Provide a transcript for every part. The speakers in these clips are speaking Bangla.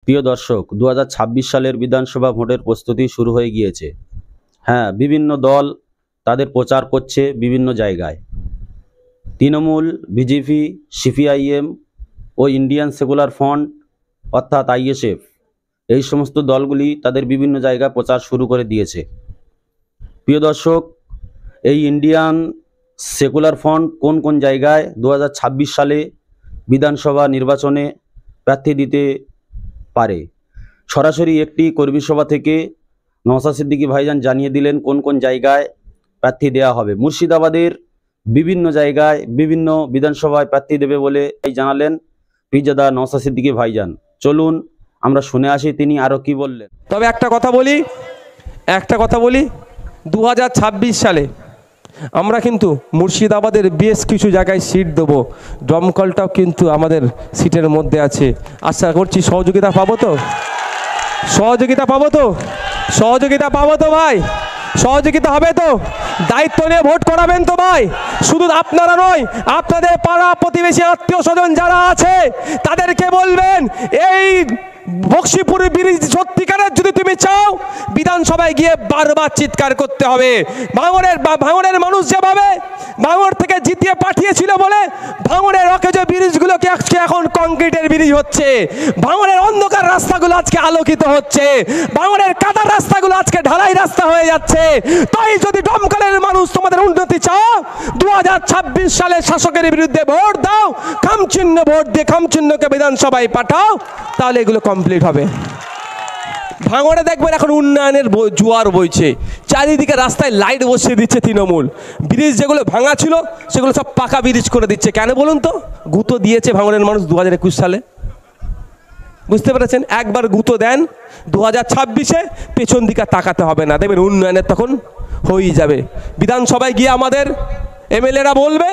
প্রিয় দর্শক, 2026 সালের বিধানসভা ভোটের প্রস্তুতি শুরু হয়ে গিয়েছে। হ্যাঁ, বিভিন্ন দল তাদের প্রচার করছে বিভিন্ন জায়গায়। তৃণমূল, বিজেপি, সিপিআইএম ও ইন্ডিয়ান সেকুলার ফ্রন্ট অর্থাৎ আইএসএফ, এই সমস্ত দলগুলি তাদের বিভিন্ন জায়গায় প্রচার শুরু করে দিয়েছে। প্রিয় দর্শক, এই ইন্ডিয়ান সেকুলার ফ্রন্ট কোন কোন জায়গায় 2026 সালে বিধানসভা নির্বাচনে প্রার্থী দিতে পারে, সরাসরি একটি কর্মী সভা থেকে নওশাদ সিদ্দিকী ভাইজান জানিয়ে দিলেন কোন কোন জায়গায় প্রার্থী দেওয়া হবে। মুর্শিদাবাদের বিভিন্ন জায়গায় বিভিন্ন বিধানসভায় প্রার্থী দেবে বলে জানালেন পীরজাদা নওশাদ সিদ্দিকী ভাইজান। চলুন আমরা শুনে আসি তিনি আরও কি বললেন। তবে একটা কথা বলি 2026 সালে আমরা কিন্তু মুর্শিদাবাদের বেশ কিছু জায়গায় সিট দেবো। দমকলটাও কিন্তু আমাদের সিটের মধ্যে আছে। আশা করছি সহযোগিতা পাবো তো ভাই? সহযোগিতা হবে তো? দায়িত্ব নিয়ে ভোট করাবেন তো ভাই? শুধু আপনারা নয়, আপনাদের পাড়া প্রতিবেশী আত্মীয় স্বজন যারা আছে তাদেরকে বলবেন, এই বক্সিপুর ব্রিজ সত্যিকারের যদি তুমি চাও, বিধানসভায় গিয়ে বারবার চিৎকার করতে হবে। ভাঙড়ের মানুষ যেভাবে ভাঙড় থেকে জিতিয়ে পাঠিয়েছিল বলে ভাঙড়ের অকেজ ব্রিজগুলোকে আজকে এখন কংক্রিটের ব্রিজ হচ্ছে, ভাঙড়ের অন্ধকার রাস্তাগুলো আজকে আলোকিত হচ্ছে, ভাঙড়ের কাদার রাস্তাগুলো আজকে ঢালাই রাস্তা হয়ে যাচ্ছে। তাই যদি দমকলের মানুষ তোমাদের উন্নতি চাও, 2026 সালে শাসকের বিরুদ্ধে ভোট দাও, খামচিহ্ন ভোট দিয়ে খামচিহ্নকে বিধানসভায় পাঠাও, তাহলে এগুলো কমপ্লিট হবে। ভাঙড়ে দেখবেন এখন উন্নয়নের জোয়ার বইছে, চারিদিকে রাস্তায় লাইট বসিয়ে দিচ্ছে তৃণমূল। ব্রিজ যেগুলো ভাঙা ছিল সেগুলো সব পাকা ব্রিজ করে দিচ্ছে। কেন বলুন তো? গুঁতো দিয়েছে ভাঙড়ের মানুষ 2021 সালে, বুঝতে পেরেছেন? একবার গুঁতো দেন, 2026-এ পেছন দিকে তাকাতে হবে না, দেখবেন উন্নয়নের তখন হয়েই যাবে। বিধানসভায় গিয়ে আমাদের এমএলএরা বলবে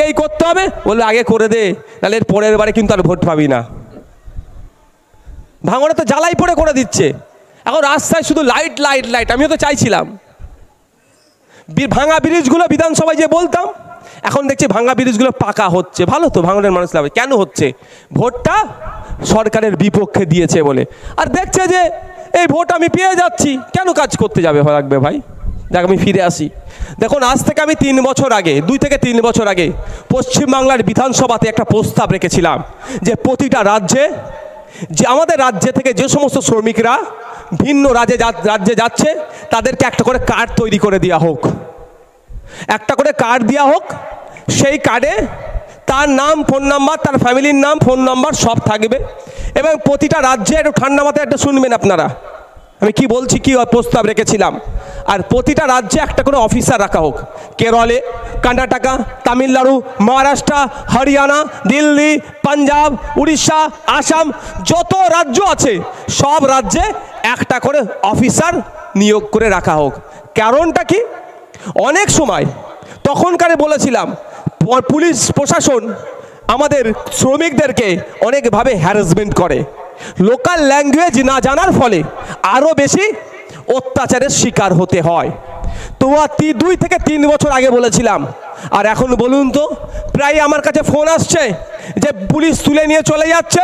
এই করতে হবে, বলবে আগে করে দে, নাহলে এর পরের বারে কিন্তু আর ভোট পাবি না। ভাঙড়ে তো জ্বালাই পড়ে করে দিচ্ছে, এখন রাস্তায় শুধু লাইট। আমিও তো চাইছিলাম ভাঙা ব্রিজগুলো বিধানসভায় যে বলতাম, এখন দেখছি ভাঙা ব্রিজগুলো পাকা হচ্ছে। ভালো তো, ভাঙড়ের মানুষ লাভ। কেন হচ্ছে? ভোটটা সরকারের বিপক্ষে দিয়েছে বলে, আর দেখছে যে এই ভোট আমি পেয়ে যাচ্ছি, কেন কাজ করতে লাগবে ভাই? দেখ, আমি ফিরে আসি। দেখুন, আজ থেকে আমি 2 থেকে 3 বছর আগে পশ্চিমবাংলার বিধানসভাতে একটা প্রস্তাব রেখেছিলাম যে প্রতিটা রাজ্যে, যে আমাদের রাজ্যে থেকে যে সমস্ত শ্রমিকরা ভিন্ন রাজ্যে যাচ্ছে তাদেরকে একটা করে কার্ড তৈরি করে দেওয়া হোক, সেই কার্ডে তার নাম, ফোন নাম্বার, তার ফ্যামিলির নাম, ফোন নাম্বার সব থাকবে। এবং প্রতিটা রাজ্যে, একটু ঠান্ডা মাথায় একটা শুনবেন আপনারা আমি কি বলছি, কি প্রস্তাব রেখেছিলাম। আর প্রতিটা রাজ্যে একটা করে অফিসার রাখা হোক। কেরলে, কর্ণাটকা, তামিলনাড়ু, মহারাষ্ট্র, হরিয়ানা, দিল্লি, পাঞ্জাব, উড়িষ্যা, আসাম, যত রাজ্য আছে সব রাজ্যে একটা করে অফিসার নিয়োগ করে রাখা হোক। কারণটা কি? অনেক সময় তখনকারে বলেছিলাম পুলিশ প্রশাসন আমাদের শ্রমিকদেরকে অনেকভাবে হ্যারাসমেন্ট করে, লোকাল ল্যাঙ্গুয়েজ না জানার ফলে আরও বেশি অত্যাচারের শিকার হতে হয়। তো 2 থেকে 3 বছর আগে বলেছিলাম। আর এখন বলুন তো, প্রায় আমার কাছে ফোন আসছে যে পুলিশ তুলে নিয়ে চলে যাচ্ছে,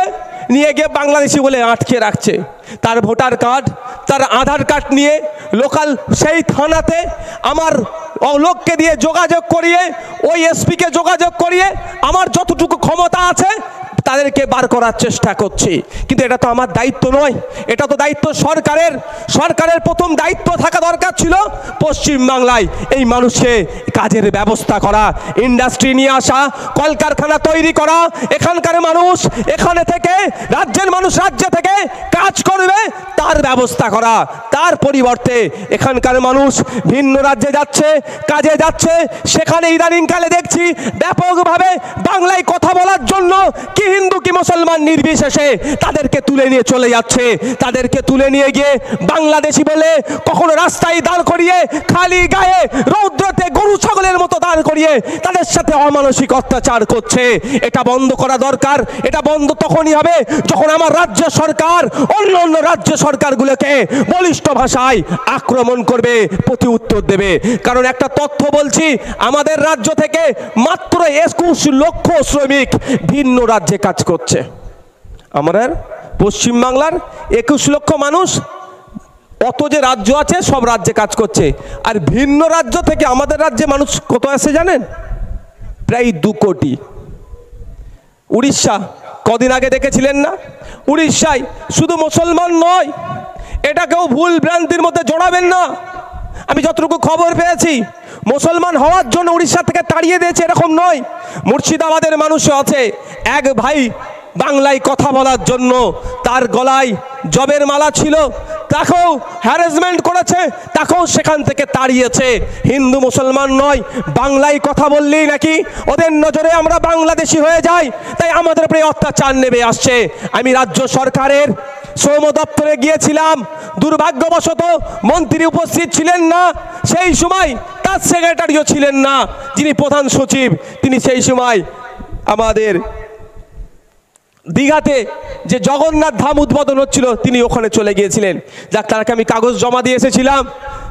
নিয়ে গিয়ে বাংলাদেশি বলে আটকে রাখছে। তার ভোটার কার্ড, তার আধার কার্ড নিয়ে লোকাল সেই থানাতে আমার লোককে দিয়ে যোগাযোগ করিয়ে, ওই এসপিকে যোগাযোগ করিয়ে আমার যতটুকু ক্ষমতা আছে তাদেরকে বার করার চেষ্টা করছি। কিন্তু এটা তো আমার দায়িত্ব নয়, এটা তো দায়িত্ব সরকারের। সরকারের প্রথম দায়িত্ব থাকা দরকার ছিল পশ্চিমবাংলায় এই মানুষকে কাজের ব্যবস্থা করা, ইন্ডাস্ট্রি নিয়ে আসা, কলকারখানা তৈরি করা, এখানকার মানুষ এখানে থেকে, রাজ্যের মানুষ রাজ্য থেকে কাজ করবে তার ব্যবস্থা করা। তার পরিবর্তে এখানকার মানুষ ভিন্ন রাজ্যে যাচ্ছে, কাজে যাচ্ছে, সেখানে ইদানিংকালে দেখছি ব্যাপকভাবে বাংলায় কথা বলার জন্য কি হিন্দু কি মুসলমান নির্বিশেষে তাদেরকে তুলে নিয়ে চলে যাচ্ছে। তাদেরকে তুলে নিয়ে গিয়ে বাংলাদেশি বলে কখনো রাস্তায় দাঁড় করিয়ে, খালি গায়ে রৌদ্রতে গরু ছাগলের মতো দাঁড় করিয়ে তাদের সাথে অমানসিক অত্যাচার করছে। এটা বন্ধ করা দরকার। এটা বন্ধ তখনই হবে যখন আমার রাজ্য সরকার অন্য রাজ্য সরকারগুলোকে বলিষ্ঠ ভাষায় আক্রমণ করবে, প্রতি উত্তর দেবে। কারণ একটা তথ্য বলছি, আমাদের রাজ্য থেকে মাত্র 21 লক্ষ শ্রমিক ভিন্ন রাজ্যে কাজ করছে। আমাদের পশ্চিমবাংলার 21 লক্ষ মানুষ, অত যে রাজ্য আছে সব রাজ্যে কাজ করছে। আর ভিন্ন রাজ্য থেকে আমাদের রাজ্যে মানুষ কত আসে জানেন? প্রায় 2 কোটি। উড়িষ্যা কদিন আগে দেখেছিলেন না? উড়িষ্যায় শুধু মুসলমান নয়, এটাকেও ভুল ভ্রান্তির মধ্যে জড়াবেন না। আমি যতটুকু খবর পেয়েছি, মুসলমান হওয়ার জন্য উড়িষ্যা থেকে তাড়িয়ে দিয়েছে এরকম নয়। মুর্শিদাবাদের মানুষও আছে, এক ভাই বাংলায় কথা বলার জন্য তার গলায় জবের মালা ছিল, তাকেও হ্যারাসমেন্ট করেছে, তাকেও সেখান থেকে তাড়িয়েছে। হিন্দু মুসলমান নয়, বাংলায় কথা বললেই নাকি ওদের নজরে আমরা বাংলাদেশি হয়ে যাই, তাই আমাদের উপরে অত্যাচার নেমে আসছে। আমি রাজ্য সরকারের শ্রম দপ্তরে গিয়েছিলাম, দুর্ভাগ্যবশত মন্ত্রী উপস্থিত ছিলেন না, সেই সময় তার সেক্রেটারিও ছিলেন না, যিনি প্রধান সচিব, তিনি সেই সময় আমাদের দীঘাতে যে জগন্নাথ ধাম উদ্বোধন হচ্ছিল তিনি ওখানে চলে গিয়েছিলেন। যাক, তাকে আমি কাগজ জমা দিয়ে এসেছিলাম,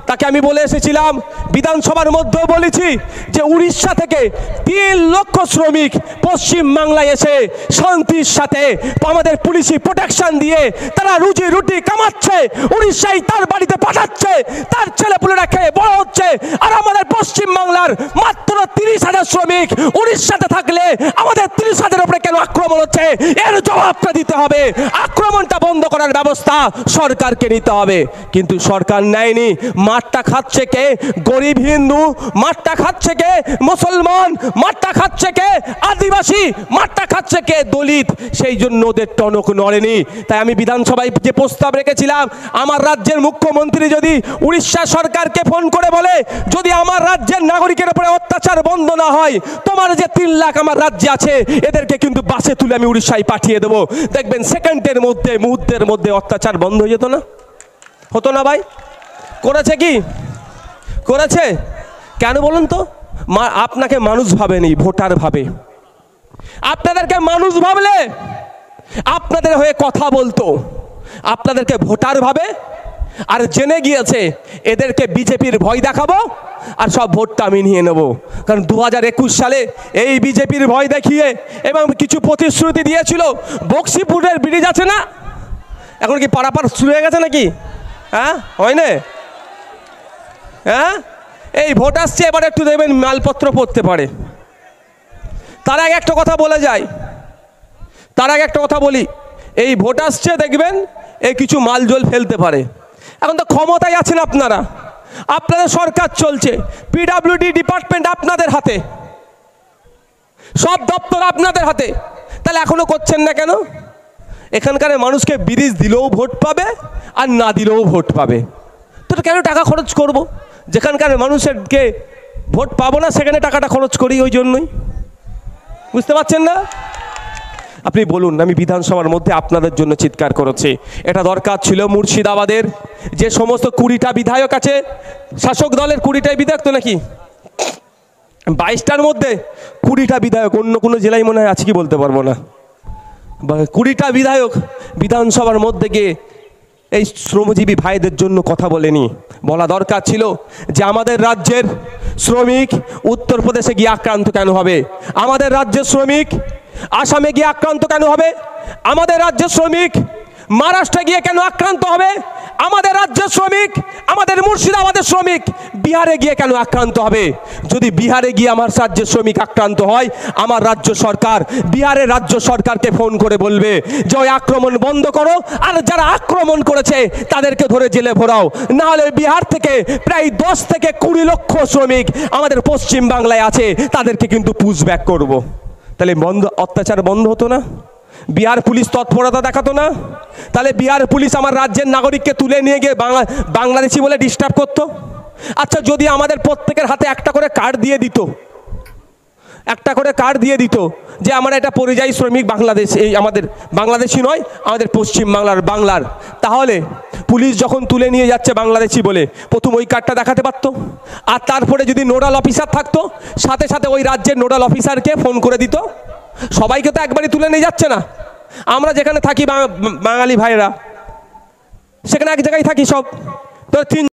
তাকে আমি বলে এসেছিলাম, বিধানসভার মধ্যেও বলেছি যে উড়িষ্যা থেকে 3 লক্ষ শ্রমিক পশ্চিম বাংলায় এসে শান্তির সাথে আমাদের পুলিশি প্রোটেকশন দিয়ে তারা রুজি রুটি কামাচ্ছে, উড়িষ্যায় তার বাড়িতে পাঠাচ্ছে, তার ছেলেপুলেরা খেয়ে বড় হচ্ছে। আর আমাদের পশ্চিম বাংলার মাত্র 30,000 শ্রমিক উড়িষ্যাতে থাকলে আমাদের 30,000 উপরে কেন আক্রমণ হচ্ছে? এর জবাবটা দিতে হবে। আক্রমণটা বন্ধ করার ব্যবস্থা সরকারকে নিতে হবে, কিন্তু সরকার নেয়নি। মাঠটা খাচ্ছে কে? গরিব হিন্দু। মাঠটা খাচ্ছে কে? মুসলমান। মাঠটা খাচ্ছে কে? আদিবাসী। মাঠটা খাচ্ছে কে? দলিত। সেই জন্য ওদের টনক নড়েনি। তাই আমি বিধানসভায় যে প্রস্তাব রেখেছিলাম, আমার রাজ্যের মুখ্যমন্ত্রী যদি উড়িষ্যা সরকারকে ফোন করে বলে, যদি আমার রাজ্যের নাগরিকের উপরে অত্যাচার বন্ধ না হয়, তোমার যে 3 লাখ আমার রাজ্যে আছে এদেরকে কিন্তু বাসে তুলে আমি উড়িষ্যায় পাঠিয়ে দেবো। দেখবেন সেকেন্ডের মধ্যে, মুহূর্তের মধ্যে অত্যাচার বন্ধ হয়ে যেত না? হতো না ভাই? করেছে কি? করেছে? কেন বলুন তো? আপনাকে মানুষ ভাবেনি, ভোটার ভাবে। আপনাদেরকে মানুষ ভাবলে আপনাদের হয়ে কথা বলতো, আপনাদেরকে ভোটার ভাবে। আর জেনে গিয়েছে এদেরকে বিজেপির ভয় দেখাবো আর সব ভোটটা আমি নিয়ে নেব। কারণ 2021 সালে এই বিজেপির ভয় দেখিয়ে এবং কিছু প্রতিশ্রুতি দিয়েছিল। বক্সিপুরের ব্রিজ আছে না, এখন কি পারাপার শুরু হয়ে গেছে নাকি? হ্যাঁ, হয় না? হ্যাঁ, এই ভোট আসছে, এবার একটু দেখবেন মালপত্র পড়তে পারে। তার আগে একটা কথা বলে যায়, তার আগে একটা কথা বলি, এই ভোট আসছে দেখবেন এই কিছু মালজল ফেলতে পারে। এখন তো ক্ষমতায় আছেন আপনারা, আপনাদের সরকার চলছে, পিডব্লিউডি ডিপার্টমেন্ট আপনাদের হাতে, সব দপ্তর আপনাদের হাতে, তাহলে এখনো করছেন না কেন? এখানকার মানুষকে ব্রিজ দিলেও ভোট পাবে আর না দিলেও ভোট পাবে, তো কেন টাকা খরচ করব? যেখানকার মানুষেরকে ভোট পাবো না সেখানে টাকাটা খরচ করি, ওই জন্যই। বুঝতে পারছেন না? আপনি বলুন, আমি বিধানসভার মধ্যে আপনাদের জন্য চিৎকার করেছি। এটা দরকার ছিল মুর্শিদাবাদের যে সমস্ত 20টা বিধায়ক আছে, শাসক দলের 20টাই বিধায়ক তো নাকি 22টার মধ্যে 20টা বিধায়ক, অন্য কোনো জেলায় মনে হয় আছে কি বলতে পারবো না, 20টা বিধায়ক বিধানসভার মধ্যে গিয়ে এই শ্রমজীবী ভাইদের জন্য কথা বলেনি। বলা দরকার ছিল যে আমাদের রাজ্যের শ্রমিক উত্তরপ্রদেশে গিয়ে আক্রান্ত কেন হবে, আমাদের রাজ্যের শ্রমিক আসামে গিয়ে আক্রান্ত কেন হবে, আমাদের রাজ্যের শ্রমিক মহারাষ্ট্রে গিয়ে কেন আক্রান্ত হবে, আমাদের রাজ্যের শ্রমিক, আমাদের মুর্শিদাবাদের শ্রমিক বিহারে গিয়ে কেন আক্রান্ত হবে? যদি বিহারে গিয়ে আমার রাজ্যের শ্রমিক আক্রান্ত হয়, আমার রাজ্য সরকার বিহারের রাজ্য সরকারকে ফোন করে বলবে যে ওই আক্রমণ বন্ধ করো, আর যারা আক্রমণ করেছে তাদেরকে ধরে জেলে ভরাও, না হলে বিহার থেকে প্রায় 10 থেকে 20 লক্ষ শ্রমিক আমাদের পশ্চিম বাংলায় আছে, তাদেরকে কিন্তু পুশব্যাক করব। তাহলে অত্যাচার বন্ধ হতো না? বিহার পুলিশ তৎপরতা দেখাতো না? তাহলে বিহার পুলিশ আমার রাজ্যের নাগরিককে তুলে নিয়ে গিয়ে বাংলাদেশি বলে ডিস্টার্ব করতো? আচ্ছা, যদি আমাদের প্রত্যেকের হাতে একটা করে কার্ড দিয়ে দিত, একটা করে কার্ড দিয়ে দিত যে আমরা এটা পরিযায়ী শ্রমিক বাংলাদেশ, এই আমাদের বাংলাদেশি নয়, আমাদের পশ্চিম বাংলার, তাহলে পুলিশ যখন তুলে নিয়ে যাচ্ছে বাংলাদেশি বলে প্রথম ওই কার্ডটা দেখাতে পারতো। আর তারপরে যদি নোডাল অফিসার থাকতো, সাথে সাথে ওই রাজ্যের নোডাল অফিসারকে ফোন করে দিত। সবাইকে তো একবারই তুলে নিয়ে যাচ্ছে না। আমরা যেখানে থাকি বাঙালি ভাইরা, সেখানে এক জায়গায় থাকি সব, তো 3